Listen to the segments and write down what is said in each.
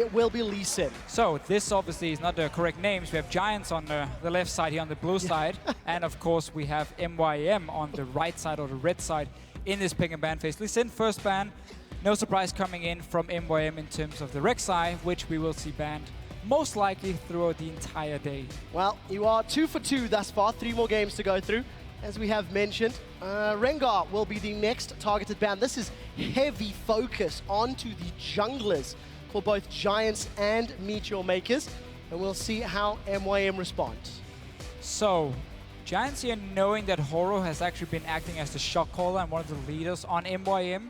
It will be Elise. So this obviously is not the correct names. We have Giants on the left side here on the blue side. And of course we have MYM on the right side or the red side in this pick and ban phase. Elise first ban. No surprise coming in from MYM in terms of the Rek'Sai, which we will see banned most likely throughout the entire day. Well, you are 2 for 2 thus far. 3 more games to go through. As we have mentioned, Rengar will be the next targeted ban. This is heavy focus onto the junglers for both Giants and MeetYourMakers, and we'll see how MYM responds. So, Giants here knowing that Horo has actually been acting as the shot caller and one of the leaders on MYM,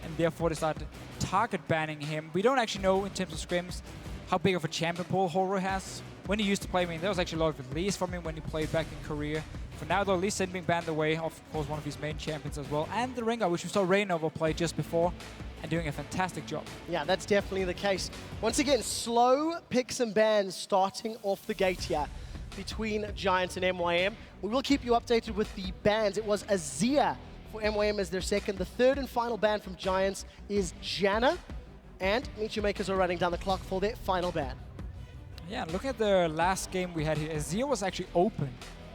and therefore they start target banning him. We don't actually know in terms of scrims how big of a champion pool Horo has. When he used to play, I mean, there was actually a lot of release from him when he played back in Korea. For now, though, Elise being banned away, of course, one of his main champions as well, and the Rengar, which we saw Reignover play just before, and doing a fantastic job. Yeah, that's definitely the case. Once again, slow picks and bans starting off the gate here between Giants and MYM. We will keep you updated with the bans. It was Azir for MYM as their second. The third and final ban from Giants is Janna, and MeetYourMakers are running down the clock for their final ban. Yeah, look at the last game we had here. Azir was actually open,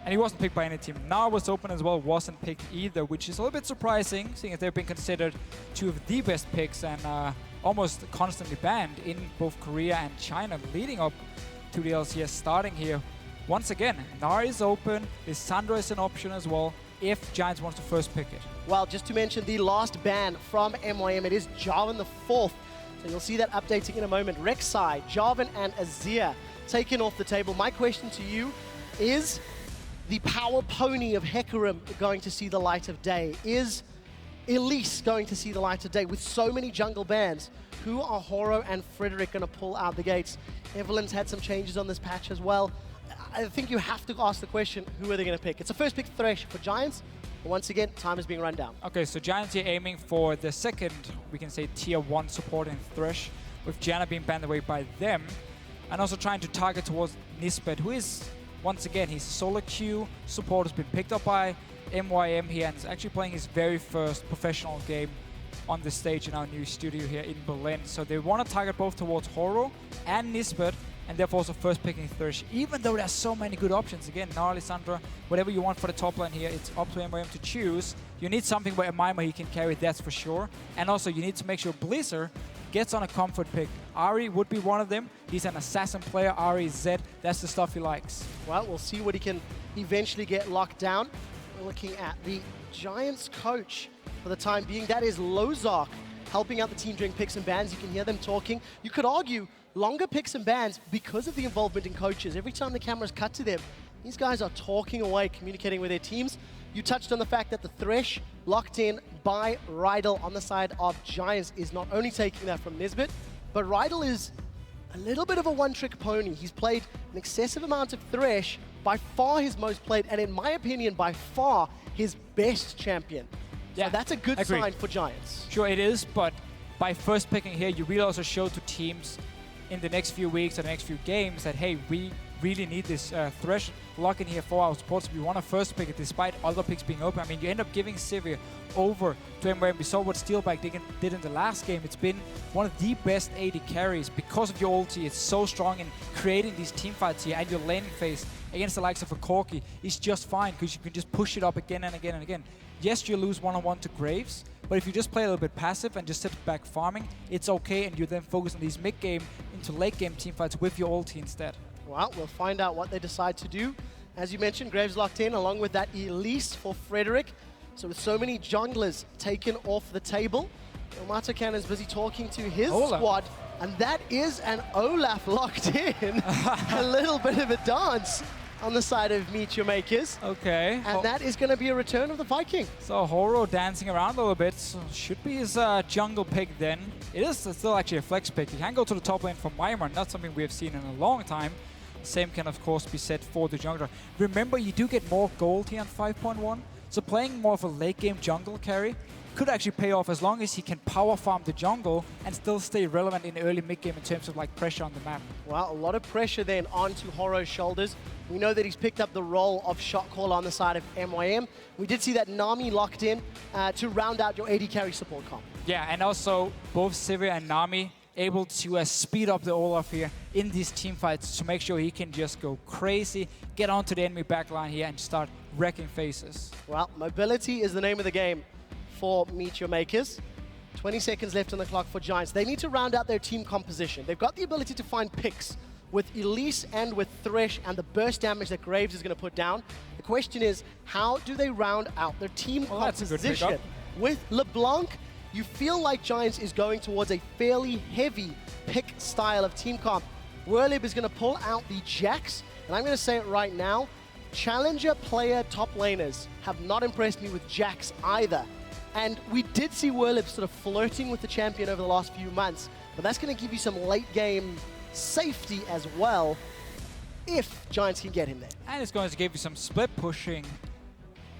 and he wasn't picked by any team. Now was open as well, wasn't picked either, which is a little bit surprising, seeing as they've been considered two of the best picks and almost constantly banned in both Korea and China leading up to the LCS starting here. Once again, Nari is open, Lissandra is an option as well, if Giants wants to first pick it. Well, just to mention the last ban from MYM, it is Jarvan the 4th. So you'll see that updating in a moment. Rek'Sai, Jarvan, and Azir taken off the table. My question to you is, the power pony of Hecarim going to see the light of day? Is Elise going to see the light of day? With so many jungle bans, who are Horo and Frederick going to pull out the gates? Evelyn's had some changes on this patch as well. I think you have to ask the question, who are they going to pick? It's a first pick Thresh for Giants. But once again, time is being run down. Okay, so Giants here aiming for the second, we can say, tier 1 support in Thresh, with Janna being banned away by them, and also trying to target towards Nisbeth, who is, once again, he's a solo queue support, has been picked up by MYM here, and is actually playing his very first professional game on the stage in our new studio here in Berlin. So they want to target both towards Horo and Nisbeth, and therefore also first picking Thresh, even though there's so many good options. Again, Nara, Lissandra, whatever you want for the top lane here, it's up to MYM to choose. You need something where a Mimer he can carry, that's for sure. And also you need to make sure Blizzard gets on a comfort pick. Ahri would be one of them. He's an assassin player, ADC, that's the stuff he likes. Well, we'll see what he can eventually get locked down. We're looking at the Giants coach for the time being. That is Lozark, helping out the team during picks and bans. You can hear them talking. You could argue longer picks and bans because of the involvement in coaches. Every time the cameras cut to them, these guys are talking away, communicating with their teams. You touched on the fact that the Thresh locked in by Rydle on the side of Giants is not only taking that from Nisbeth, but Rydle is a little bit of a one-trick pony. He's played an excessive amount of Thresh, by far his most played, and in my opinion, by far his best champion. Yeah, so that's a good sign for Giants. Sure it is, but by first picking here, you really also show to teams in the next few weeks or the next few games that, hey, we really need this Thresh lock in here for our supports. We want to first pick it despite other picks being open. I mean, you end up giving Sivir over to MYM. We saw what Steelback did in the last game. It's been one of the best AD carries because of your ulti. It's so strong in creating these team fights here, and your laning phase against the likes of a Corki is just fine because you can just push it up again and again and again. Yes, you lose one-on-one to Graves, but if you just play a little bit passive and just sit back farming, it's okay, and you then focus on these mid-game into late-game teamfights with your ulti instead. Well, we'll find out what they decide to do. As you mentioned, Graves locked in, along with that Elise for Frederick. So with so many junglers taken off the table, Matokan is busy talking to his squad, and that is an Olaf locked in. A little bit of a dance on the side of MeetYourMakers. Okay. And that is going to be a return of the Viking. So Horo dancing around a little bit. So should be his jungle pick then. It is still actually a flex pick. He can go to the top lane from Mimer, not something we have seen in a long time. Same can of course be said for the jungler. Remember, you do get more gold here on 5.1. So playing more of a late game jungle carry could actually pay off as long as he can power farm the jungle and still stay relevant in early mid game in terms of like pressure on the map. Well, a lot of pressure then onto Horo's shoulders. We know that he's picked up the role of shot caller on the side of MYM. We did see that Nami locked in to round out your AD carry support comp. Yeah, and also both Sivir and Nami able to speed up the Olaf here in these team fights to make sure he can just go crazy, get onto the enemy backline here and start wrecking faces. Well, mobility is the name of the game for MeetYourMakers. 20 seconds left on the clock for Giants. They need to round out their team composition. They've got the ability to find picks with Elise and with Thresh and the burst damage that Graves is going to put down. The question is, how do they round out their team composition? With LeBlanc, you feel like Giants is going towards a fairly heavy pick style of team comp. Werlyb is going to pull out the Jax, and I'm going to say it right now, challenger player top laners have not impressed me with Jax either. And we did see Werlyb sort of flirting with the champion over the last few months, but that's going to give you some late game safety as well, if Giants can get him there. And it's going to give you some split pushing,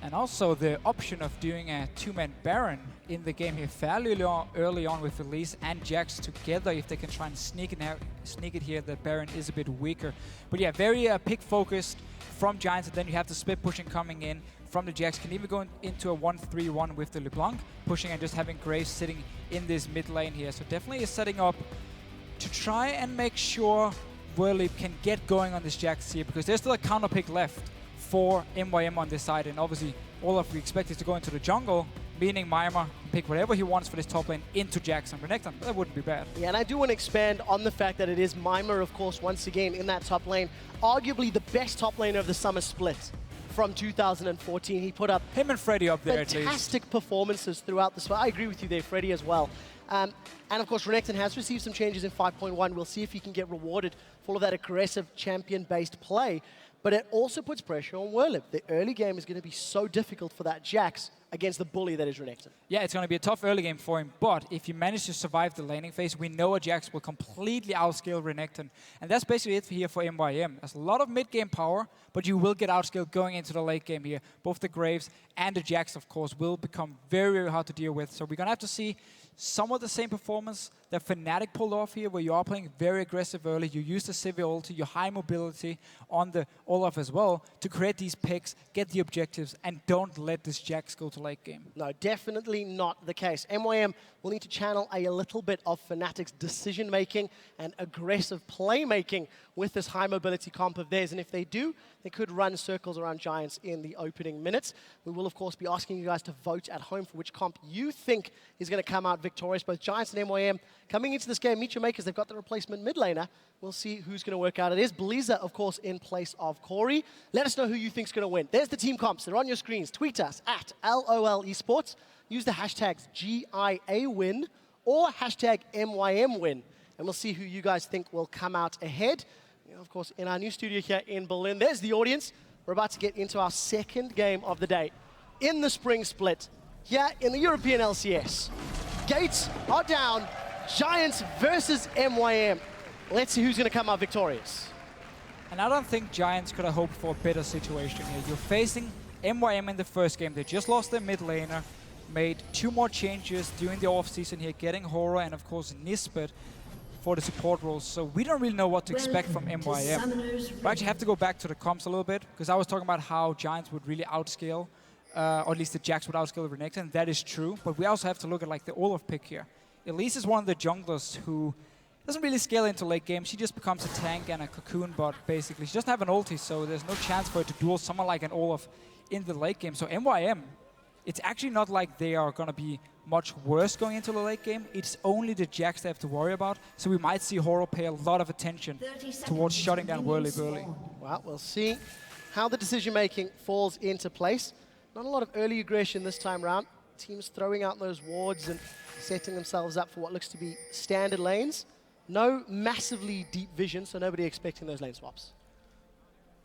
and also the option of doing a two-man Baron in the game here fairly early on with Elise and Jax together, if they can try and sneak it here. The Baron is a bit weaker. But yeah, very pick-focused from Giants, and then you have the split pushing coming in from the Jax. Can even go into a 1-3-1 with the LeBlanc, pushing and just having Graves sitting in this mid lane here. So definitely is setting up to try and make sure Werlyb can get going on this Jax here, because there's still a counter pick left for MYM on this side, and obviously Olaf we expect is to go into the jungle, meaning Mimer pick whatever he wants for this top lane into Jax and Renekton. That wouldn't be bad. Yeah, and I do want to expand on the fact that it is Mimer, of course, once again in that top lane, arguably the best top laner of the summer split from 2014. He put up him and Freddy up there fantastic performances throughout the split. I agree with you there, Freddy as well. And of course, Renekton has received some changes in 5.1. We'll see if he can get rewarded for all of that aggressive champion-based play. But it also puts pressure on Werlyb. The early game is going to be so difficult for that Jax against the bully that is Renekton. Yeah, it's going to be a tough early game for him, but if you manage to survive the laning phase, we know a Jax will completely outscale Renekton. And that's basically it here for MYM. There's a lot of mid-game power, but you will get outscaled going into the late game here. Both the Graves and the Jax, of course, will become very, very hard to deal with. So we're going to have to see some of the same performance that Fnatic pulled off here, where you are playing very aggressive early. You use the Sivir ulti, your high mobility on the Olaf as well to create these picks, get the objectives, and don't let this Jax go to late game. No, definitely not the case. MYM will need to channel a little bit of Fnatic's decision-making and aggressive playmaking with this high mobility comp of theirs. And if they do, they could run circles around Giants in the opening minutes. We will, of course, be asking you guys to vote at home for which comp you think is going to come out victorious. Both Giants and MYM coming into this game. MeetYourMakers, they've got the replacement mid laner. We'll see who's going to work out. It is Blazer, of course, in place of Corey. Let us know who you think's going to win. There's the team comps. They're on your screens. Tweet us at LOL Esports. Use the hashtags GIAWin or hashtag MYMWin. And we'll see who you guys think will come out ahead. You know, of course, in our new studio here in Berlin, there's the audience. We're about to get into our second game of the day in the spring split here in the European LCS. Gates are down. Giants versus MYM. Let's see who's going to come out victorious. And I don't think Giants could have hoped for a better situation here. You're facing MYM in the first game. They just lost their mid laner, made 2 more changes during the off-season here, getting Horror and, of course, Nisbeth for the support roles. So we don't really know what to expect from MYM. We actually have to go back to the comps a little bit, because I was talking about how Giants would really outscale, or at least the Jax would outscale the Renekton. That is true, but we also have to look at like the Olaf pick here. Elise is one of the junglers who doesn't really scale into late game. She just becomes a tank and a cocoon bot, basically. She doesn't have an ulti, so there's no chance for her to duel someone like an Olaf in the late game. So MYM, it's actually not like they are going to be much worse going into the late game. It's only the Jax they have to worry about. So we might see Horror pay a lot of attention towards shutting down Werlyb early. Well, we'll see how the decision-making falls into place. Not a lot of early aggression this time around. Teams throwing out those wards and setting themselves up for what looks to be standard lanes. No massively deep vision, so nobody expecting those lane swaps.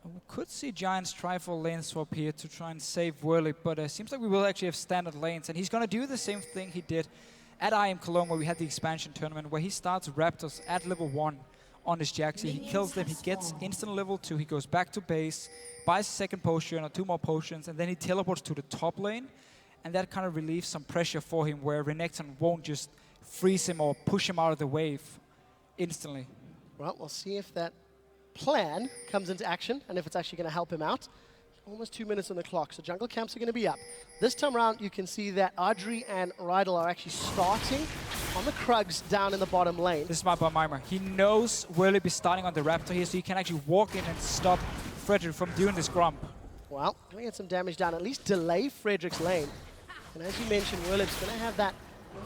We could see Giants try for a lane swap here to try and save Werlyb, but it seems like we will actually have standard lanes, and he's going to do the same thing he did at IM Cologne, where we had the expansion tournament, where he starts Raptors at level 1 on his Jax. He kills them, he gets instant level 2, he goes back to base, buys a second potion or 2 more potions, and then he teleports to the top lane, and that kind of relieves some pressure for him, where Renekton won't just freeze him or push him out of the wave instantly. Well, we'll see if that plan comes into action and if it's actually going to help him out. Almost 2 minutes on the clock, so jungle camps are going to be up. This time around, you can see that Adryh and Rydle are actually starting on the Krugs down in the bottom lane. This is smart by Mimer. He knows Werlyb is starting on the Raptor here, so he can actually walk in and stop Frederick from doing this grump. Well, going to get some damage down, at least delay Frederick's lane. And as you mentioned, Werlyb's going to have that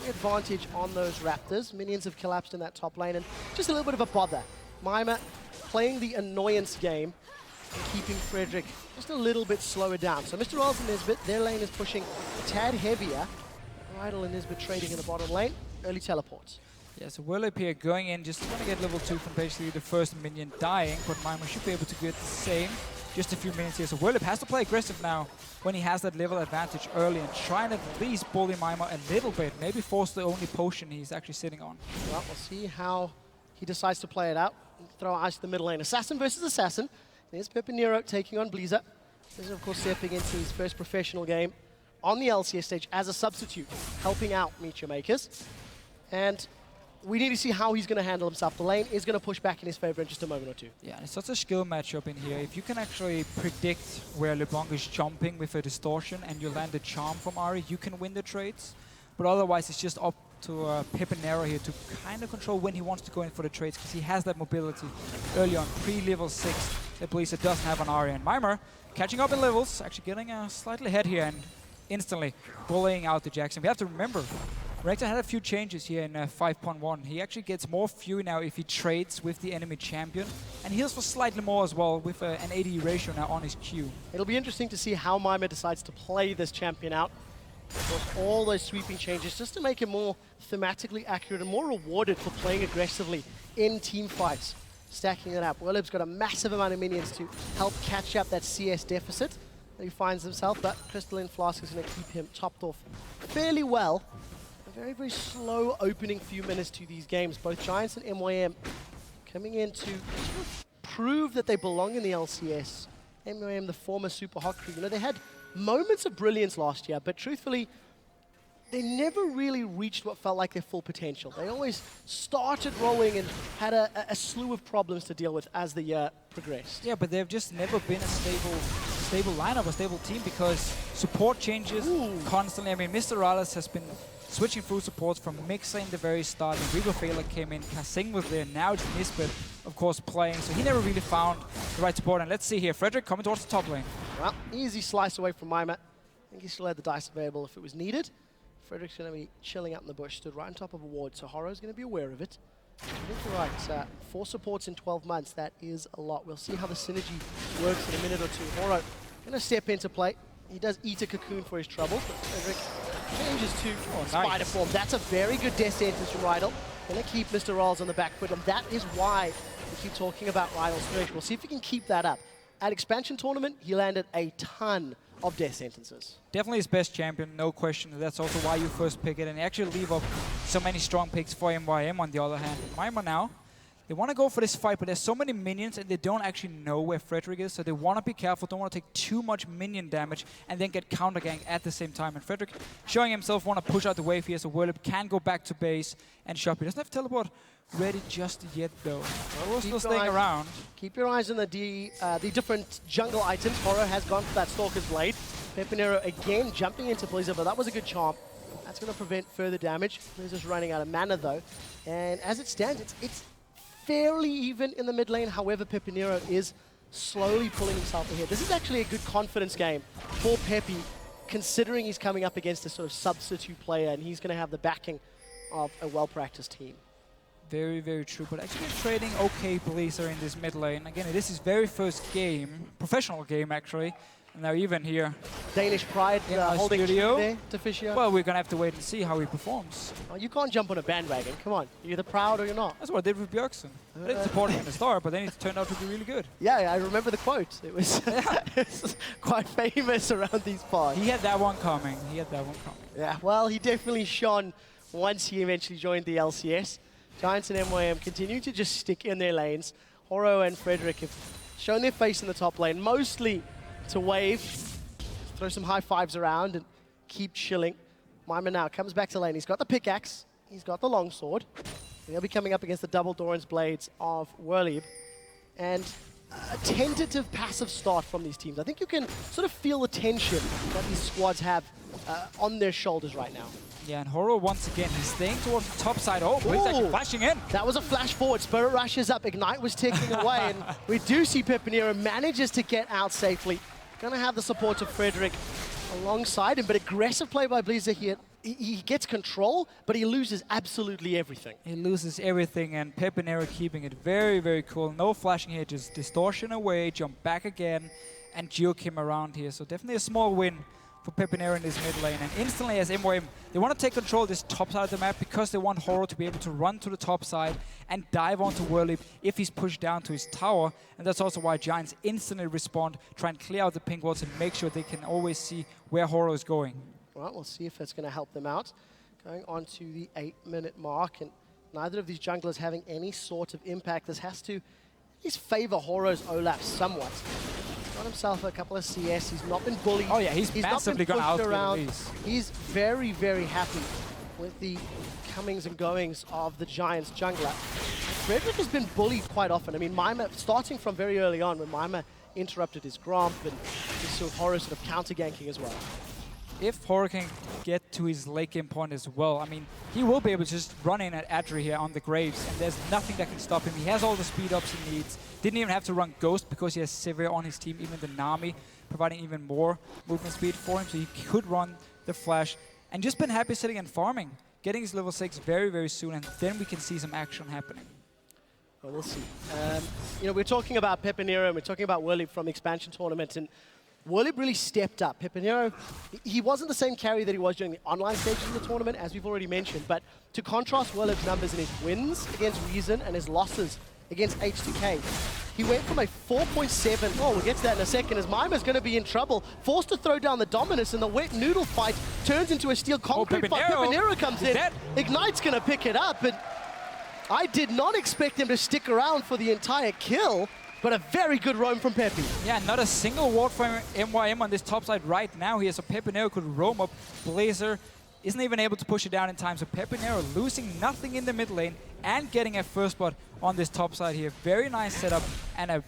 advantage on those Raptors. Minions have collapsed in that top lane, and just a little bit of a bother. Mimer playing the annoyance game and keeping Frederick just a little bit slower down. So MrRalleZ and Nisbeth, their lane is pushing a tad heavier. Rydle and Nisbeth trading in the bottom lane. Early teleports. Yeah, so Werlyb here going in, just want to get level 2 from basically the first minion dying, but Mimer should be able to get the same. Just a few minutes here, so Werlyb has to play aggressive now when he has that level advantage early and trying to at least bully Mimer a little bit, maybe force the only potion he's actually sitting on. Well, we'll see how he decides to play it out. Throw ice to the middle lane. Assassin versus Assassin. There's Pepinero taking on Blizzard. This is, of course, stepping into his first professional game on the LCS stage as a substitute, helping out MeetYourMakers. And we need to see how he's going to handle himself. The lane is going to push back in his favor in just a moment or two. Yeah, and it's such a skill matchup in here. If you can actually predict where LeBlanc is jumping with a distortion and you land a charm from Ahri, you can win the trades. But otherwise, it's just up to Pepinero here to kind of control when he wants to go in for the trades, because he has that mobility early on, pre-level 6, that Blizzard doesn't have on Ahri. And Mimer catching up in levels, actually getting slightly ahead here and instantly bullying out the Jackson. We have to remember, Renekton had a few changes here in 5.1. He actually gets more few now if he trades with the enemy champion, and heals for slightly more as well with an AD ratio now on his Q. It'll be interesting to see how Mimer decides to play this champion out. Of course, all those sweeping changes just to make him more thematically accurate and more rewarded for playing aggressively in team fights. Stacking it up. Werlyb's got a massive amount of minions to help catch up that CS deficit that he finds himself, but Crystalline Flask is going to keep him topped off fairly well. A very, very slow opening few minutes to these games. Both Giants and MYM coming in to prove that they belong in the LCS. MYM, the former Super Hot Crew, you know, they had moments of brilliance last year, but truthfully, they never really reached what felt like their full potential. They always started rolling and had a slew of problems to deal with as the year progressed. Yeah, but they've just never been a stable lineup, a stable team, because support changes constantly. I mean, MrRalleZ has been switching through supports from Mixer in the very start, and Rydle came in, Kasing was there, now it's Nisbeth, of course, playing, so he never really found the right support. And let's see here, Frederick coming towards the top lane. Well, easy slice away from Mimer. I think he still had the dice available if it was needed. Frederick's going to be chilling out in the bush, stood right on top of a ward, so Horo's going to be aware of it. I think you're right, 4 supports in 12 months, that is a lot. We'll see how the synergy works in a minute or two. Horo going to step into play. He does eat a cocoon for his trouble, but Frederick changes to spider form. That's a very good death sentence from Rydle. Going to keep MrRalleZ on the back foot, and that is why we keep talking about Rydle's Thresh. We'll see if he can keep that up. At Expansion Tournament, he landed a ton of death sentences. Definitely his best champion, no question. That's also why you first pick it, and actually leave up so many strong picks for MYM on the other hand. Mimer now, they want to go for this fight, but there's so many minions and they don't actually know where Frederick is, so they want to be careful, don't want to take too much minion damage and then get counter-ganked at the same time. And Frederick showing himself want to push out the wave here, so Werlyb can go back to base and shop. He doesn't have teleport ready just yet though. Horo's still staying around. Keep your eyes on the different jungle items. Horo has gone for that Stalker's Blade. Pepinero again jumping into Blizzard, but that was a good charm. That's going to prevent further damage. Blizzard's running out of mana though. And as it stands, it's fairly even in the mid lane. However, Pepinero is slowly pulling himself ahead. This is actually a good confidence game for Pepi, considering he's coming up against a sort of substitute player and he's going to have the backing of a well-practiced team. Very, very true, but actually trading okay Blizzard in this mid lane. Again, it is his very first game, professional game actually. And now even here. Danish pride holding there, Deficio. Well, we're going to have to wait and see how he performs. Oh, you can't jump on a bandwagon, come on. You're either proud or you're not. That's what I did with Björksen. I didn't support him in the start, but then it turned out to be really good. Yeah, I remember the quote. It was, it was quite famous around these parts. He had that one coming. Yeah, well, he definitely shone once he eventually joined the LCS. Giants and MYM continue to just stick in their lanes. Horo and Frederick have shown their face in the top lane, mostly to wave, throw some high fives around and keep chilling. Mimer now comes back to lane. He's got the pickaxe, he's got the longsword. He'll be coming up against the double Doran's blades of Werlyb. And a tentative passive start from these teams. I think you can sort of feel the tension that these squads have on their shoulders right now. Yeah, and Horo once again, he's staying towards the top side. Oh, he's actually flashing in. That was a flash forward. Spirit rushes up. Ignite was ticking away. And we do see Pepinero manages to get out safely. Going to have the support of Frederick alongside him, but aggressive play by Blizzard here. He gets control, but he loses absolutely everything. He loses everything, and Pepinero keeping it very, very cool. No flashing here, just distortion away, jump back again, and juke him around here. So definitely a small win for Pepinero in this mid lane. And instantly as MYM, they want to take control of this top side of the map because they want Horo to be able to run to the top side and dive onto Werlyb if he's pushed down to his tower. And that's also why Giants instantly respond, try and clear out the pink walls and make sure they can always see where Horo is going. Well, we'll see if that's going to help them out. Going on to the 8-minute mark, and neither of these junglers having any sort of impact. This has to at least favor Horo's Olaf somewhat. Got himself a couple of CS. He's not been bullied. Oh yeah, he's massively gone out around. Elise. He's very, very happy with the comings and goings of the Giants jungler. Frederick has been bullied quite often. I mean, Mimer, starting from very early on when Mimer interrupted his Gromp, and we saw Horo sort of counter-ganking as well. If Horo can get to his late game point as well, I mean, he will be able to just run in at Adryh here on the Graves, and there's nothing that can stop him. He has all the speed ups he needs. Didn't even have to run Ghost because he has Sivir on his team, even the Nami, providing even more movement speed for him, so he could run the Flash. And just been happy sitting and farming, getting his level 6 very, very soon, and then we can see some action happening. Well, we'll see. You know, we're talking about Pepinero, and we're talking about Werlyb from the expansion tournament, and Werlyb really stepped up. Pepinero, he wasn't the same carry that he was during the online stages of the tournament, as we've already mentioned, but to contrast Werlyb's numbers in his wins against Reason and his losses against H2K, he went from a 4.7, oh, we'll get to that in a second, as Mimer's going to be in trouble, forced to throw down the Dominus, and the wet noodle fight turns into a steel concrete fight. Pepinero comes in, Ignite's going to pick it up, and I did not expect him to stick around for the entire kill. But a very good roam from Pepi. Yeah, not a single ward from MYM on this top side right now here, so Pepinero could roam up. Blazer isn't even able to push it down in time, so Pepinero losing nothing in the mid lane and getting a first blood on this top side here. Very nice setup and a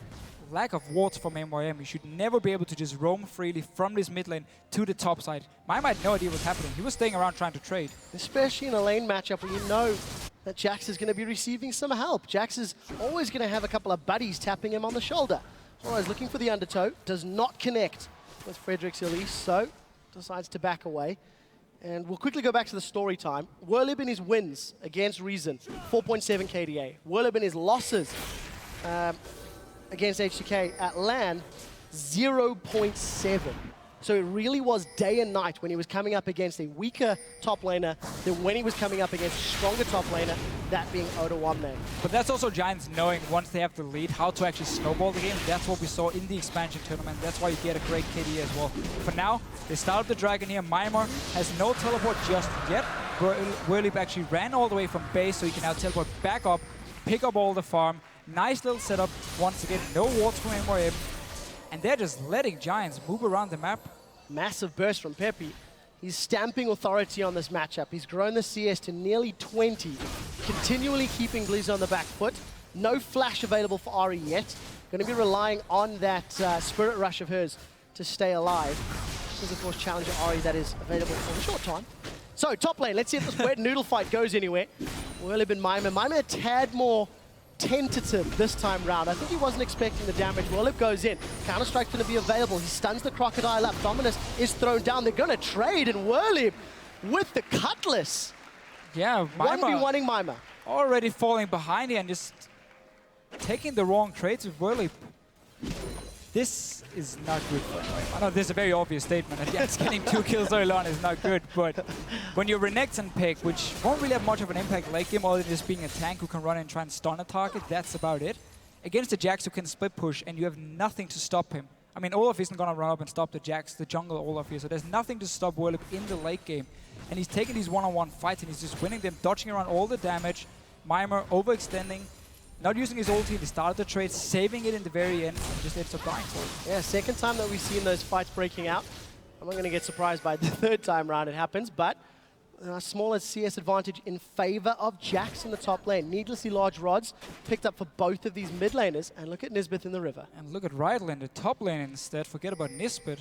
lack of wards from MYM. You should never be able to just roam freely from this mid lane to the top side. Mimer had no idea what's happening. He was staying around trying to trade. Especially in a lane matchup where you know that Jax is going to be receiving some help. Jax is always going to have a couple of buddies tapping him on the shoulder. Always looking for the undertow, does not connect with Frederick's Elise, so decides to back away. And we'll quickly go back to the story time. Werlyb in his wins against Reason, 4.7 KDA. Werlyb in his losses against H2K at LAN, 0.7. So it really was day and night when he was coming up against a weaker top laner than when he was coming up against a stronger top laner, that being Oda1 there. But that's also Giants knowing once they have the lead how to actually snowball the game. That's what we saw in the expansion tournament. That's why you get a great KD as well. For now, they start up the Dragon here. Mimer has no teleport just yet. Werlyb actually ran all the way from base, so he can now teleport back up, pick up all the farm. Nice little setup. Once again, no wards from MYM. And they're just letting Giants move around the map. Massive burst from Pepi. He's stamping authority on this matchup. He's grown the CS to nearly 20, continually keeping Blizz on the back foot. No flash available for Ahri yet. Going to be relying on that Spirit Rush of hers to stay alive. There's, of course, Challenger Ahri that is available for a short time. So, top lane, let's see if this wet noodle fight goes anywhere. Werlyb and Mimer. Mimer a tad more tentative this time round. I think he wasn't expecting the damage. Werlyb goes in. Counter-Strike's going to be available. He stuns the Crocodile up. Dominus is thrown down. They're going to trade, and Werlyb with the Cutlass. Yeah, Mimer 1v1ing Mimer. Already falling behind here and just taking the wrong trades with Werlyb. This is not good for him. I know this is a very obvious statement, and yes, getting 2 kills early on is not good, but when you're Renekton pick, which won't really have much of an impact late game, other than just being a tank who can run and try and stun a target, that's about it. Against the Jax who can split push, and you have nothing to stop him. I mean, Olaf isn't going to run up and stop the Jax, the jungle Olaf here, so there's nothing to stop Werlyb in the late game. And he's taking these one-on-one fights, and he's just winning them, dodging around all the damage. Mimer overextending. Not using his ulti, he started the trade, saving it in the very end, and just ends up dying for it. Yeah, second time that we've seen those fights breaking out. I'm not going to get surprised by the third time round it happens, but a smaller CS advantage in favor of Jax in the top lane. Needlessly large rods picked up for both of these mid laners. And look at Nisbeth in the river. And look at Rydle in the top lane instead. Forget about Nisbeth.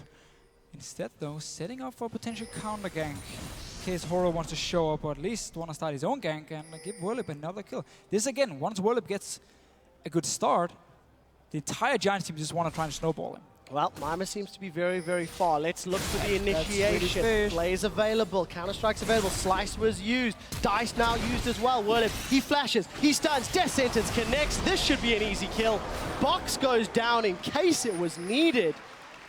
Instead, though, setting up for a potential counter gank. In case Horror wants to show up, or at least want to start his own gank and give Werlyb another kill. This again, once Werlyb gets a good start, the entire Giants team just want to try and snowball him. Well, Mimer seems to be very, very far. Let's look for the initiation. Blaze available, Counter-Strike's available, Slice was used, Dice now used as well. Werlyb, he flashes, he stuns, Death Sentence connects. This should be an easy kill. Box goes down in case it was needed.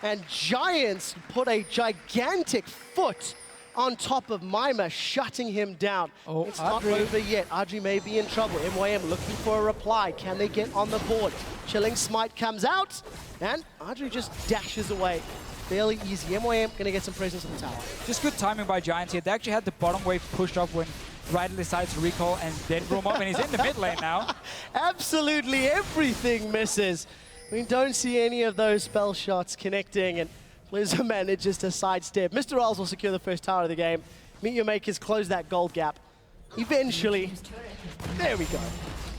And Giants put a gigantic foot on top of Mimer, shutting him down. Oh, it's not over yet. Adryh may be in trouble. MYM looking for a reply. Can they get on the board? Chilling Smite comes out, and Adryh just dashes away. Fairly easy. MYM going to get some presence in the tower. Just good timing by Giants here. They actually had the bottom wave pushed up when Rydle decides to recall and then roam up, and he's in the mid lane now. Absolutely everything misses. We don't see any of those spell shots connecting, and Blizzard manages to sidestep. MrRalleZ will secure the first tower of the game. MeetYourMakers close that gold gap. Eventually, there we go.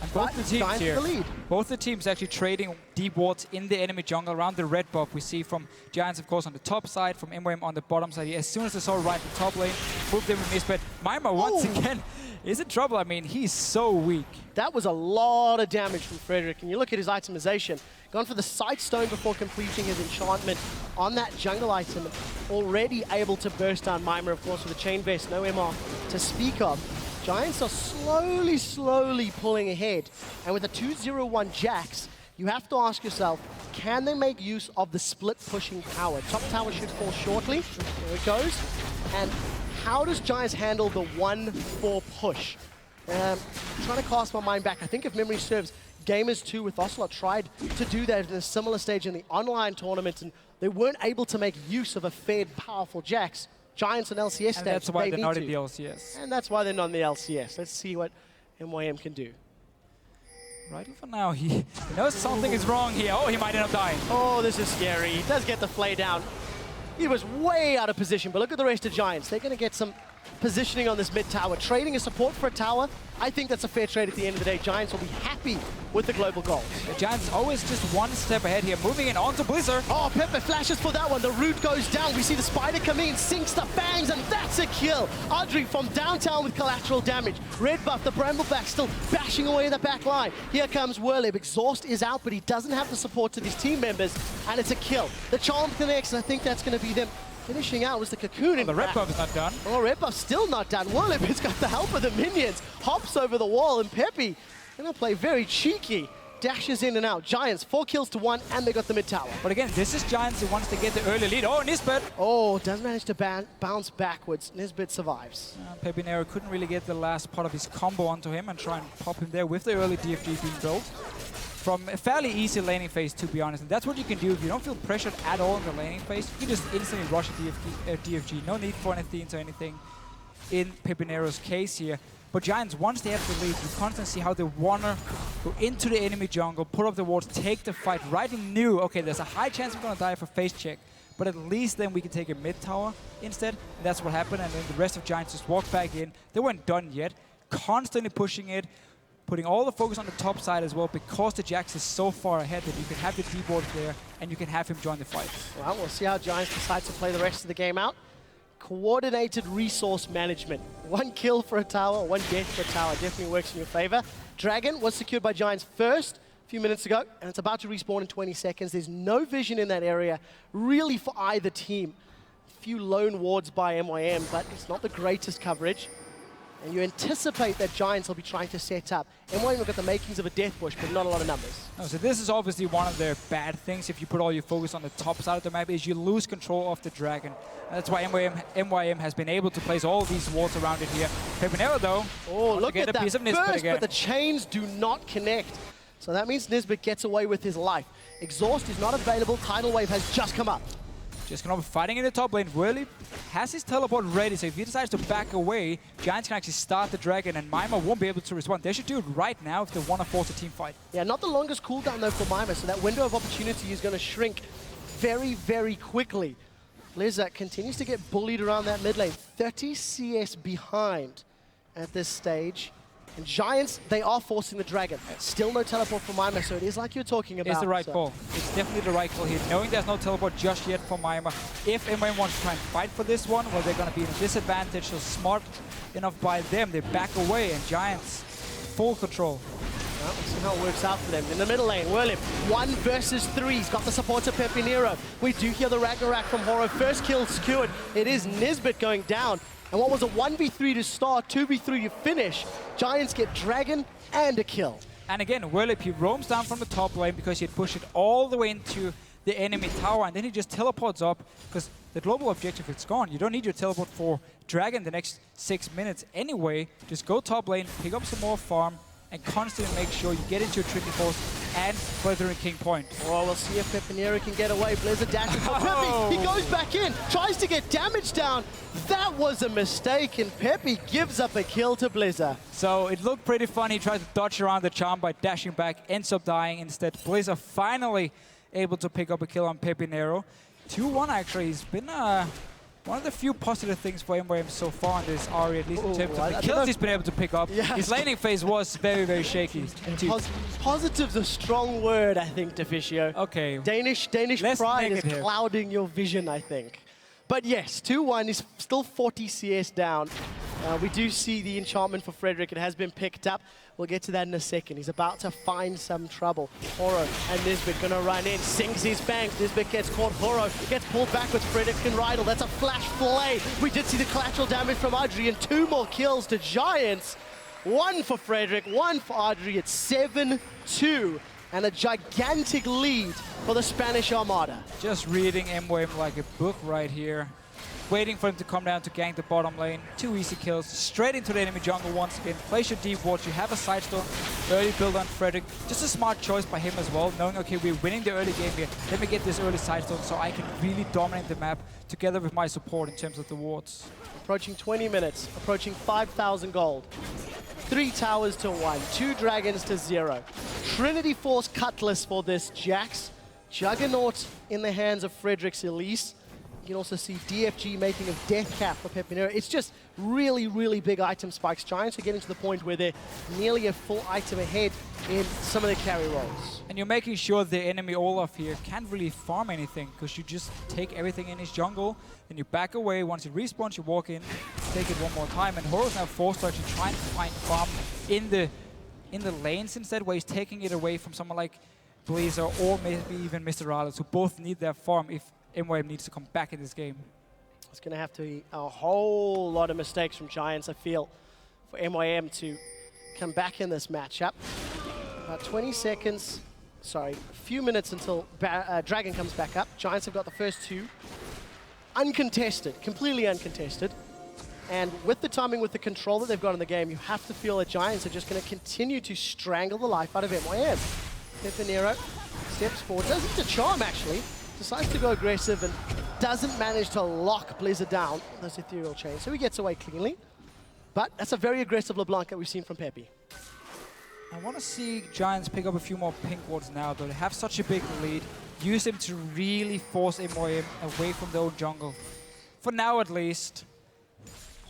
And both the teams here, both the teams actually trading deep wards in the enemy jungle around the red buff. We see from Giants, of course, on the top side, from MYM on the bottom side here. As soon as they saw right in the top lane, moved in with Nisbeth. Mimer once again is in trouble. I mean, he's so weak. That was a lot of damage from Frederick. And you look at his itemization. Gone for the Sight Stone before completing his enchantment on that jungle item. Already able to burst down Mimer, of course, with a Chain Vest, no MR to speak of. Giants are slowly pulling ahead. And with a 2-0-1 Jax, you have to ask yourself, can they make use of the split pushing power? Top tower should fall shortly. There it goes. And how does Giants handle the 1-4 push? Trying to cast my mind back. I think if memory serves, Gamers 2 with Ocelot tried to do that in a similar stage in the online tournament, and they weren't able to make use of a fed, powerful Jax. Giants and LCS stage, and that's why they're not in the LCS. And that's why they're not in the LCS. Let's see what MYM can do. Rydle for now, he knows something is wrong here. Oh, he might end up dying. Oh, this is scary. He does get the flay down. He was way out of position, but look at the rest of Giants. They're going to get some positioning on this mid tower. Trading a support for a tower, I think that's a fair trade at the end of the day. Giants will be happy with the global goals. The Giants always just one step ahead here, moving in onto Blizzard. Oh, Pepper flashes for that one. The root goes down. We see the spider come in, sinks the fangs, and that's a kill. Adryh from downtown with collateral damage. Red buff, the Brambleback still bashing away in the back line. Here comes Werlyb. Exhaust is out, but he doesn't have the support of his team members, and it's a kill. The charm connects, and I think that's going to be them. Finishing out was the Cocoon. Oh, the red buff is not done. Oh, red buff still not done. Werlyb has got the help of the minions. Hops over the wall, and Peppy gonna play very cheeky. Dashes in and out. Giants 4 kills to 1, and they got the mid tower. But again, this is Giants who wants to get the early lead. Oh, Nisbeth! Oh, does manage to bounce backwards. Nisbeth survives. Pepinero couldn't really get the last part of his combo onto him and try and pop him there with the early DFG being built. From a fairly easy laning phase, to be honest. And that's what you can do if you don't feel pressured at all in the laning phase. You can just instantly rush a DFG. No need for anything or anything in Pepinero's case here. But Giants, once they have the lead, you constantly see how they want to go into the enemy jungle, put up the wards, take the fight. Rydle knew, okay, there's a high chance I'm going to die for face check. But at least then we can take a mid tower instead. And that's what happened. And then the rest of Giants just walked back in. They weren't done yet. Constantly pushing it. Putting all the focus on the top side as well, because the Jax is so far ahead that you can have the D-board there and you can have him join the fight. Well, we'll see how Giants decide to play the rest of the game out. Coordinated resource management. 1 kill for a tower, 1 death for a tower definitely works in your favor. Dragon was secured by Giants first a few minutes ago, and it's about to respawn in 20 seconds. There's no vision in that area, really, for either team. A few lone wards by MYM, but it's not the greatest coverage. And you anticipate that Giants will be trying to set up. MYM will get the makings of a death push, but not a lot of numbers. Oh, so this is obviously one of their bad things if you put all your focus on the top side of the map, is you lose control of the Dragon. And that's why MYM has been able to place all these walls around it here. Pepinero, though, look at that piece of Nisbeth burst, again. But the chains do not connect. So that means Nisbeth gets away with his life. Exhaust is not available. Tidal Wave has just come up. Just kind of fighting in the top lane. Werlyb has his teleport ready, so if he decides to back away, Giants can actually start the Dragon, and Mimer won't be able to respond. They should do it right now if they want to force a team fight. Yeah, not the longest cooldown, though, for Mimer, so that window of opportunity is going to shrink very, very quickly. Blizzard continues to get bullied around that mid lane. 30 CS behind at this stage. And Giants, they are forcing the Dragon. Still no teleport for Mimer, so it is like you're talking about. It's the right call. It's definitely the right call here. Knowing there's no teleport just yet for Mimer. If MYM wants to try and fight for this one, well, they're going to be in a disadvantage. So smart enough by them. They back away, and Giants, full control. Well, let's see how it works out for them. In the middle lane, Werlyb, 1 versus 3. He's got the support to Pepinero. We do hear the Ragnarok from Horo. First kill secured. It is Nisbeth going down. And what was a 1v3 to start, 2v3 to finish. Giants get Dragon and a kill. And again, Werlyb, he roams down from the top lane because he had pushed it all the way into the enemy tower, and then he just teleports up because the global objective is gone. You don't need your teleport for Dragon the next 6 minutes anyway. Just go top lane, pick up some more farm, and constantly make sure you get into your Trinity Force and Weathering King Point. Oh, we'll see if Pepinero can get away. Blizzard dashes for Peppy. He goes back in, tries to get damage down. That was a mistake, and Peppy gives up a kill to Blizzard. So it looked pretty funny. He tried to dodge around the charm by dashing back, ends up dying instead. Blizzard finally able to pick up a kill on Pepinero. 2-1 actually. He's been one of the few positive things for MYM so far in this Ahri, at least in terms of the kills he's been able to pick up. Yeah. His laning phase was very, very shaky. Positive's a strong word, I think, Deficio. Okay. Danish pride is clouding your vision, I think. But yes, 2-1 is still 40 CS down. We do see the enchantment for Frederick. It has been picked up. We'll get to that in a second. He's about to find some trouble. Horo and Nisbeth gonna run in, sings his bangs. Nisbeth gets caught. Horo gets pulled back with Frederick and Rydle. That's a flash play. We did see the collateral damage from Adryh, and 2 more kills to Giants. 1 for Frederick, 1 for Adryh. It's 7-2. And a gigantic lead for the Spanish Armada. Just reading MYM like a book right here. Waiting for him to come down to gank the bottom lane. 2 easy kills. Straight into the enemy jungle once again. Place your deep wards. You have a side stone. Early build on Frederick. Just a smart choice by him as well. Knowing, okay, we're winning the early game here. Let me get this early side stone so I can really dominate the map together with my support in terms of the wards. Approaching 20 minutes. Approaching 5,000 gold. 3 towers to 1. 2 dragons to 0. Trinity Force Cutlass for this Jax. Juggernaut in the hands of Frederick's Elise. You can also see DFG making a death cap for Pepinero. It's just really, really big item spikes. Giants are getting to the point where they're nearly a full item ahead in some of their carry rolls. And you're making sure the enemy Olaf here can't really farm anything because you just take everything in his jungle, then you back away. Once it respawns, you walk in, take it one more time. And Horo's now forced to actually try and find farm in the lanes instead, where he's taking it away from someone like Blazer or maybe even MrRalleZ, who both need their farm if MYM needs to come back in this game. It's going to have to be a whole lot of mistakes from Giants, I feel, for MYM to come back in this matchup. About 20 seconds, sorry, a few minutes until Dragon comes back up. Giants have got the first 2. Uncontested, completely uncontested. And with the timing, with the control that they've got in the game, you have to feel that Giants are just going to continue to strangle the life out of MYM. Pepinero steps forward, does it to charm actually. Decides to go aggressive and doesn't manage to lock Blizzard down those ethereal chains, so he gets away cleanly. But that's a very aggressive LeBlanc that we've seen from Peppy. I want to see Giants pick up a few more pink wards now, though. They have such a big lead. Use them to really force MYM away from their own jungle. For now, at least.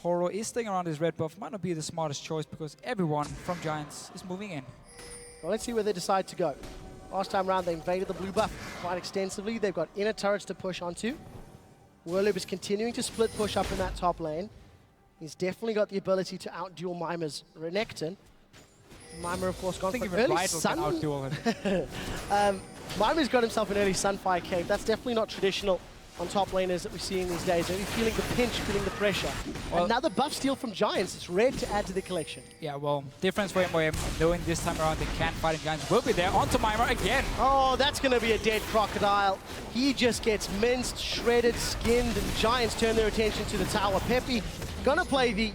Horo is staying around his red buff. Might not be the smartest choice because everyone from Giants is moving in. Well, let's see where they decide to go. Last time around, they invaded the blue buff quite extensively. They've got inner turrets to push onto. Werlyb is continuing to split push up in that top lane. He's definitely got the ability to outduel Mimer's Renekton. Mimer, of course, gone for early sun. Mimer's got himself an early Sunfire Cave. That's definitely not traditional on top laners that we're seeing these days. They're feeling the pinch, feeling the pressure. Well, another buff steal from Giants. It's red to add to the collection. Yeah, well, difference for MYM, knowing this time around they can't fight and Giants will be there. Onto Mimer again. Oh, that's going to be a dead crocodile. He just gets minced, shredded, skinned, and Giants turn their attention to the tower. Peppy gonna play the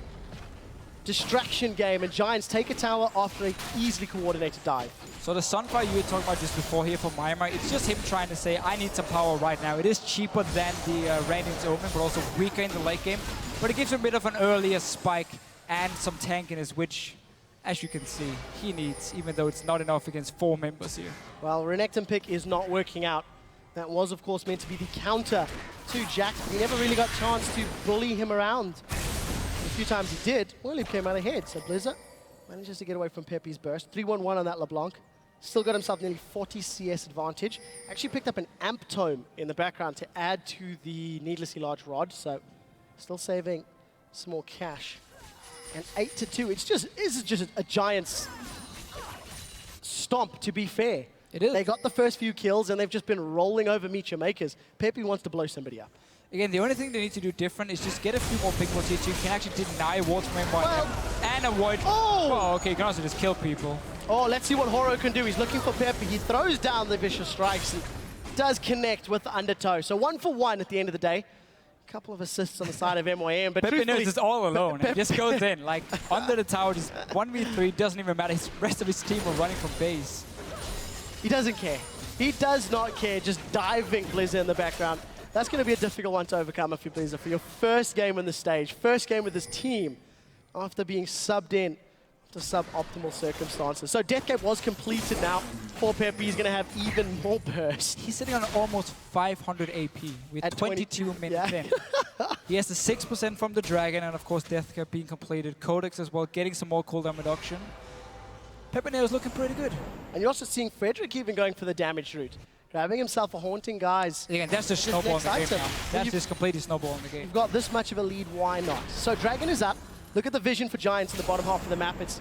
distraction game, and Giants take a tower after an easily coordinated dive. So the Sunfire you were talking about just before here for Mimer, it's just him trying to say, I need some power right now. It is cheaper than the Radiant's Omen, but also weaker in the late game. But it gives him a bit of an earlier spike and some tankiness, which, as you can see, he needs, even though it's not enough against 4 members here. Well, Renekton pick is not working out. That was, of course, meant to be the counter to Jax, but he never really got a chance to bully him around. A few times he did. Werlyb came out ahead, so Blizzard manages to get away from Pepe's burst. 3-1-1 on that LeBlanc. Still got himself nearly 40 CS advantage. Actually picked up an amp tome in the background to add to the needlessly large rod, so still saving some more cash. And 8-2, this is just a Giants stomp, to be fair. It is. They got the first few kills and they've just been rolling over MeetYourMakers. Pepe wants to blow somebody up. Again, the only thing they need to do different is just get a few more pink wards here so you can actually deny wards from him and avoid... Oh, okay, you can also just kill people. Oh, let's see what Horo can do. He's looking for Pepe. He throws down the vicious strikes and does connect with the undertow. So 1 for 1 at the end of the day. A couple of assists on the side of MYM, but Pepinero is just all alone. He just goes in, like, under the tower, just 1v3, doesn't even matter. The rest of his team are running from base. He doesn't care. He does not care, just diving Blizzard in the background. That's going to be a difficult one to overcome if you're Blizzard for your first game on the stage, first game with this team after being subbed in to suboptimal circumstances. So Death Gate was completed now for Pepe. He's going to have even more burst. He's sitting on almost 500 AP with At 22 minutes in. He has the 6% from the Dragon, and of course Death Gate being completed. Codex as well, getting some more cooldown reduction. Pepinero's looking pretty good. And you're also seeing Frederick even going for the damage route. Grabbing himself a Haunting Guys. Again, that's just snowball in the game now. That's just completely snowball in the game. You've got this much of a lead, why not? So Dragon is up. Look at the vision for Giants in the bottom half of the map. It's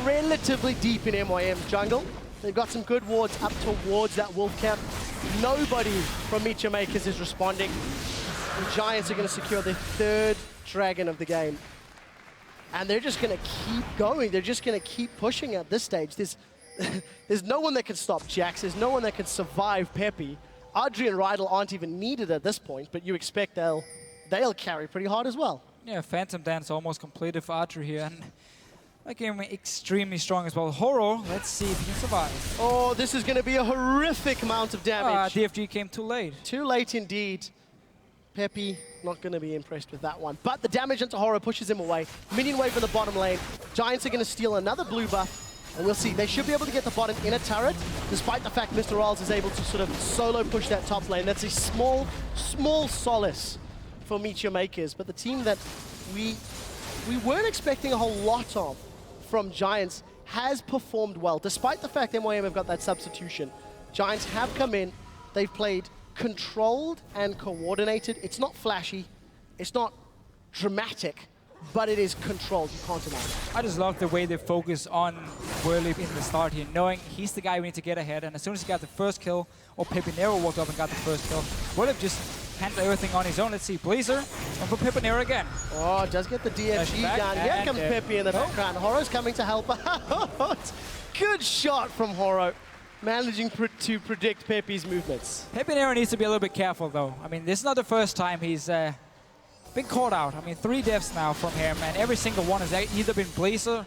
relatively deep in MYM's jungle. They've got some good wards up towards that wolf camp. Nobody from MeetYourMakers is responding. The Giants are going to secure their 3rd Dragon of the game. And they're just going to keep going. They're just going to keep pushing at this stage. There's no one that can stop Jax. There's no one that can survive Pepe. Adryh and Rydle aren't even needed at this point, but you expect they'll carry pretty hard as well. Yeah, Phantom Dance almost completed for Adryh here. And that game extremely strong as well. Horo, let's see if he can survive. Oh, this is going to be a horrific amount of damage. DFG came too late. Too late indeed. Pepe not going to be impressed with that one. But the damage into Horo pushes him away. Minion wave in the bottom lane. Giants are going to steal another blue buff. And we'll see. They should be able to get the bottom in a turret, despite the fact MrRalleZ is able to sort of solo push that top lane. That's a small solace for MeetYourMakers. But the team that we weren't expecting a whole lot of from Giants has performed well. Despite the fact MYM have got that substitution, Giants have come in. They've played controlled and coordinated. It's not flashy. It's not dramatic. But it is controlled, you can't deny it. I just love the way they focus on Werlyb in the start here, knowing he's the guy we need to get ahead, and as soon as he got the first kill, or Pepinero walked up and got the first kill, Werlyb just handled everything on his own. Let's see, Blazer, and for Pepinero again. Oh, does get the DFG down. Here comes Pepe in the background. Horo's coming to help out. Good shot from Horo, managing to predict Pepe's movements. Pepinero needs to be a little bit careful, though. I mean, this is not the first time he's been caught out. I mean, 3 deaths now from him, and every single one has either been Blazer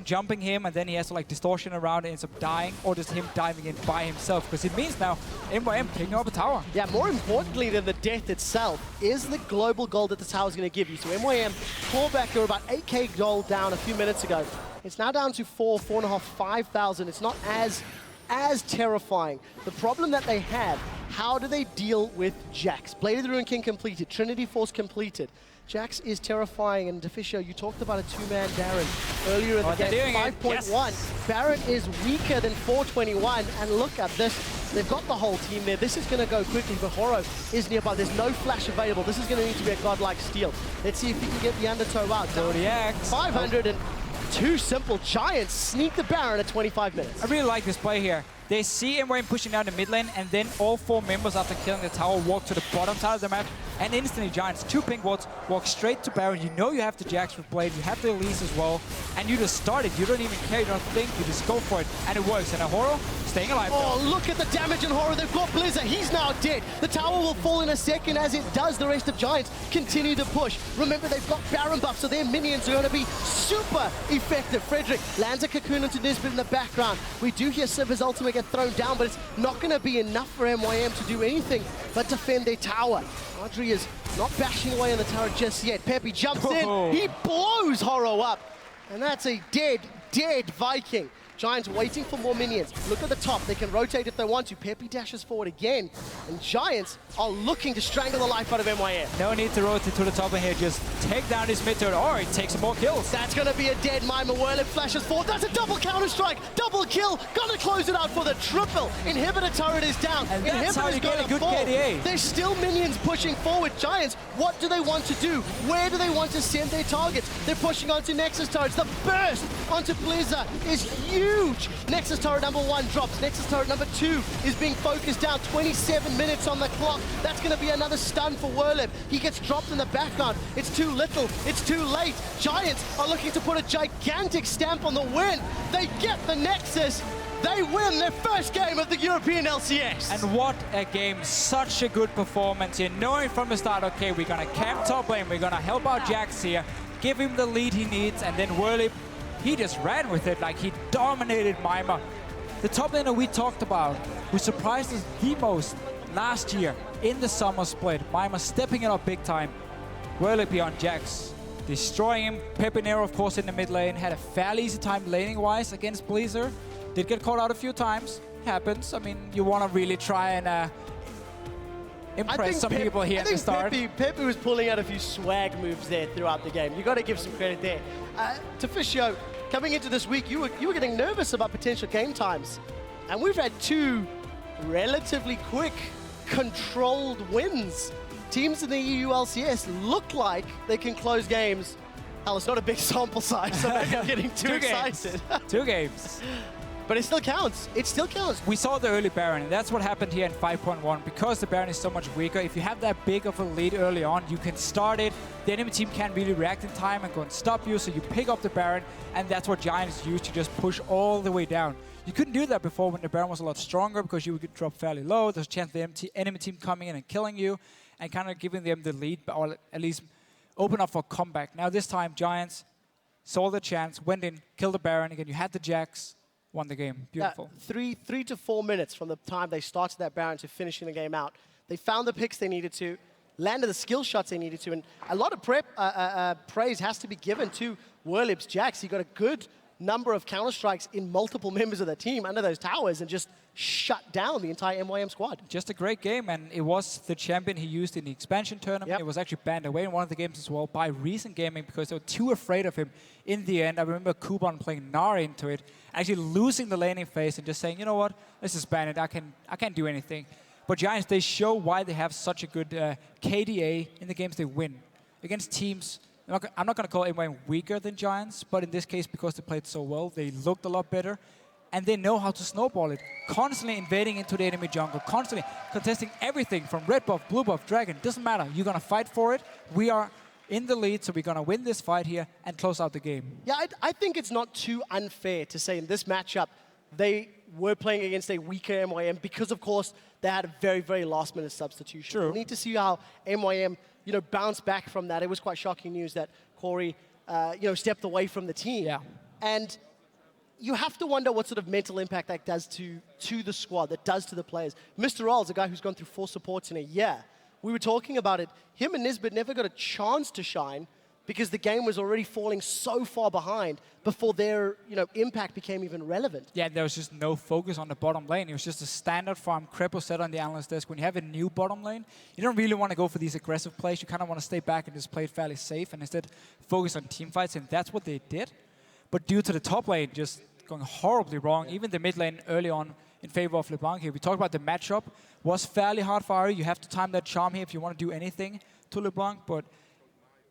jumping him, and then he has to like distortion around and ends up dying, or just him diving in by himself, because it means now MYM taking over tower. Yeah, more importantly than the death itself is the global gold that the tower is going to give you. So MYM claw back, they were about 8k gold down a few minutes ago. It's now down to 4,500, 5,000. It's not as terrifying. The problem that they have, how do they deal with Jax? Blade of the Ruin King completed, Trinity Force completed. Jax is terrifying, and Deficio, you talked about a 2-man Baron earlier in the game, 5.1. Yes. Baron is weaker than 421, and look at this. They've got the whole team there. This is going to go quickly, but Horo is nearby. There's no flash available. This is going to need to be a godlike steal. Let's see if he can get the undertow out. 500 and two simple Giants sneak the Baron at 25 minutes. I really like this play here. They see MYM pushing down the mid lane, and then all 4 members after killing the tower walk to the bottom side of the map, and instantly Giants, 2 pink wards, walk straight to Baron. You know you have the Jax with Blade, you have the Elise as well, and you just start it. You don't even care, you don't think, you just go for it, and it works. And Horo staying alive. Oh, look at the damage in Horo. They've got Blizzard. He's now dead. The tower will fall in a second, as it does the rest of Giants continue to push. Remember, they've got Baron buff, so their minions are going to be super effective. Frederick lands a cocoon into Nisbeth in the background. We do hear Sivir's ultimate get thrown down, but it's not going to be enough for MYM to do anything but defend their tower. Adryh is not bashing away on the tower just yet. Pepe jumps in. He blows Horo up. And that's a dead Viking. Giants waiting for more minions. Look at the top. They can rotate if they want to. Peppy dashes forward again. And Giants are looking to strangle the life out of MYM. No need to rotate to the top in here. Just take down his mid turret, or he takes some more kills. That's going to be a dead Mimer. Werlyb flashes forward. That's a double counter-strike. Double kill. Gonna close it out for the triple. Inhibitor turret is down. And that's how you get a good fall. KDA. There's still minions pushing forward. Giants, what do they want to do? Where do they want to send their targets? They're pushing onto Nexus turrets. The burst onto Blizzard is huge. Nexus turret number 1 drops. Nexus turret number 2 is being focused down. 27 minutes on the clock. That's going to be another stun for Werlyb. He gets dropped in the background. It's too little. It's too late. Giants are looking to put a gigantic stamp on the win. They get the Nexus. They win their first game of the European LCS. And what a game. Such a good performance here. Knowing from the start, okay, we're going to camp top lane. We're going to help out Jax here. Give him the lead he needs. And then Werlyb, he just ran with it. Like, he dominated Mimer. The top laner we talked about, who surprised us the most last year in the summer split. Mimer stepping it up big time. Werlyb here on Jax, destroying him. Pepinero, of course, in the mid lane. Had a fairly easy time laning-wise against Blizzard. Did get caught out a few times. Happens. I mean, you want to really try and impress some people here at the start. Peppy was pulling out a few swag moves there throughout the game. You got to give some credit there. Deficio, coming into this week, you were getting nervous about potential game times. And we've had 2 relatively quick, controlled wins. Teams in the EU LCS look like they can close games. Hell, it's not a big sample size, so maybe I'm getting too excited. 2 games. But it still counts. It still counts. We saw the early Baron, and that's what happened here in 5.1. Because the Baron is so much weaker, if you have that big of a lead early on, you can start it. The enemy team can't really react in time and go and stop you, so you pick up the Baron, and that's what Giants use to just push all the way down. You couldn't do that before when the Baron was a lot stronger, because you would get dropped fairly low. There's a chance the enemy team coming in and killing you, and kind of giving them the lead, or at least open up for a comeback. Now this time, Giants saw the chance, went in, killed the Baron. Again, you had the Jax. Won the game. Beautiful. 3 to 4 minutes from the time they started that Baron to finishing the game out. They found the picks they needed to, landed the skill shots they needed to, and a lot of praise has to be given to Werlyb's Jax. He got a good number of counter-strikes in multiple members of the team under those towers and just shut down the entire MYM squad. Just a great game, and it was the champion he used in the expansion tournament. Yep. It was actually banned away in one of the games as well by Recent Gaming because they were too afraid of him in the end. I remember Kuban playing Nari into it, actually losing the laning phase and just saying, you know what, let's just ban it. I can't do anything. But Giants, they show why they have such a good KDA in the games they win. Against teams, I'm not going to call anyone weaker than Giants, but in this case, because they played so well, they looked a lot better. And they know how to snowball it. Constantly invading into the enemy jungle, constantly contesting everything from red buff, blue buff, dragon. Doesn't matter. You're going to fight for it. We are in the lead, so we're going to win this fight here and close out the game. Yeah, I think it's not too unfair to say in this matchup, they were playing against a weaker MYM because, of course, they had a very, very last-minute substitution. True. We need to see how MYM, bounce back from that. It was quite shocking news that Corey, stepped away from the team. Yeah. And you have to wonder what sort of mental impact that does to the squad, that does to the players. MrRalleZ, a guy who's gone through 4 supports in a year. We were talking about it. Him and Nisbeth never got a chance to shine because the game was already falling so far behind before their impact became even relevant. Yeah, there was just no focus on the bottom lane. It was just a standard farm. Crepo said on the analyst desk, when you have a new bottom lane, you don't really want to go for these aggressive plays. You kind of want to stay back and just play it fairly safe and instead focus on team fights, and that's what they did. But due to the top lane just going horribly wrong, even the mid lane early on in favor of LeBlanc here. We talked about the matchup was fairly hard for Ahri. You have to time that charm here if you want to do anything to LeBlanc, but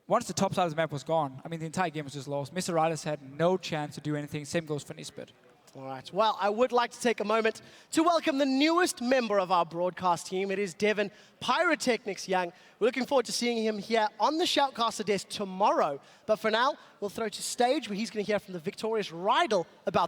once the top side of the map was gone, I mean, the entire game was just lost. MrRalleZ had no chance to do anything. Same goes for Nisbeth. All right. Well, I would like to take a moment to welcome the newest member of our broadcast team. It is Devin Pyrotechnics Young. We're looking forward to seeing him here on the Shoutcaster desk tomorrow. But for now, we'll throw to stage where he's going to hear from the victorious Rydle about